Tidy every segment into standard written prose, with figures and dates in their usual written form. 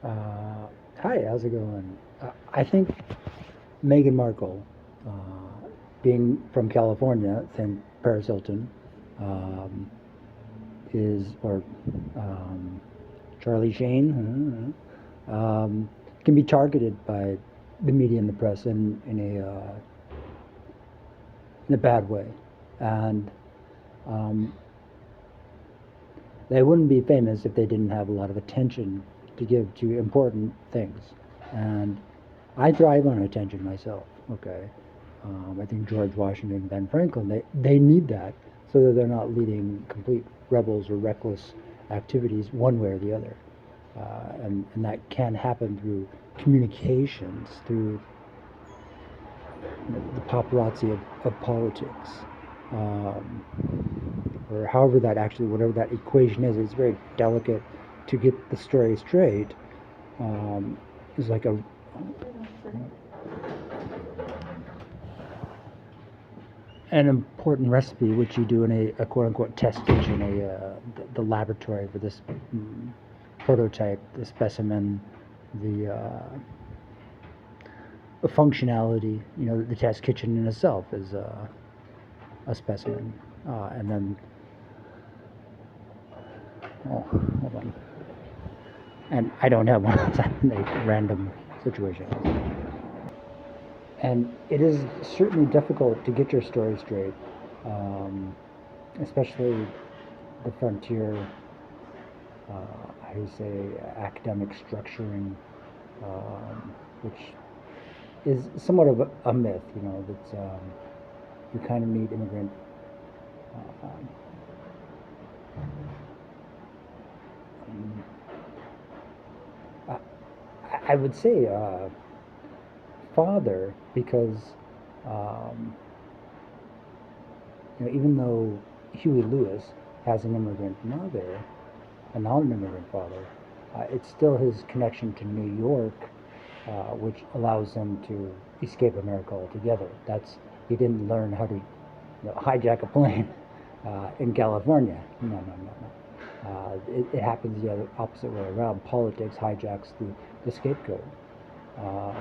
Uh, Hi, how's it going? I think Meghan Markle, being from California, and Paris Hilton, um, or um, Charlie Shane, can be targeted by the media and the press in a bad way, and um, they wouldn't be famous if they didn't have a lot of attention to give to important things. And I thrive on attention myself. Okay, I think George Washington and Ben Franklin they need that so that they're not leading complete rebels or reckless activities one way or the other. And that can happen through communications, through the paparazzi of politics, um, or however that actually, whatever that equation is. It's very delicate to get the story straight. Is like an important recipe which you do in a quote unquote test kitchen, the laboratory for this prototype, the specimen, the functionality. You know, the test kitchen in itself is a specimen, and then oh, hold on, and I don't have one of those in a random situation. And it is certainly difficult to get your story straight, um, especially the frontier, how do you say, academic structuring, which is somewhat of a myth. You know, that you kind of need immigrant. Um, I, I would say father because um, you know, even though Huey Lewis has an immigrant mother, a non-immigrant father, it's still his connection to New York, which allows him to escape America altogether. That's He didn't learn how to hijack a plane in California. No, no, no, no. It happens the other opposite way around. Politics hijacks the scapegoat. Um,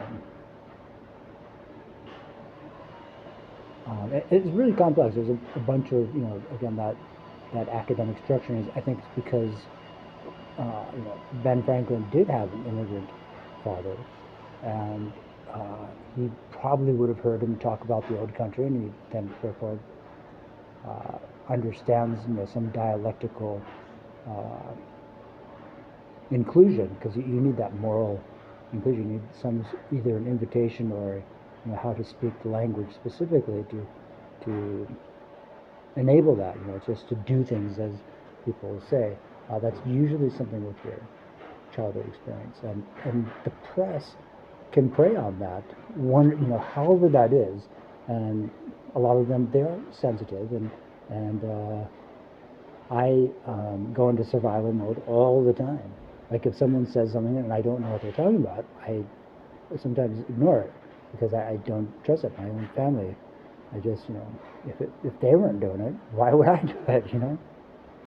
it's really complex. There's a bunch of, again, that academic structure is, I think it's because Ben Franklin did have an immigrant father, and he probably would have heard him talk about the old country, and he then therefore uh, understands some dialectical uh, inclusion, because you need that moral inclusion. You need some, either an invitation or how to speak the language specifically to enable that. Just to do things as people say. That's usually something with your childhood experience, and the press can prey on that one, however that is, and a lot of them, they're sensitive, and I go into survival mode all the time. Like if someone says something and I don't know what they're talking about, I sometimes ignore it because I don't trust it. My own family, I just, if they weren't doing it, why would I do it?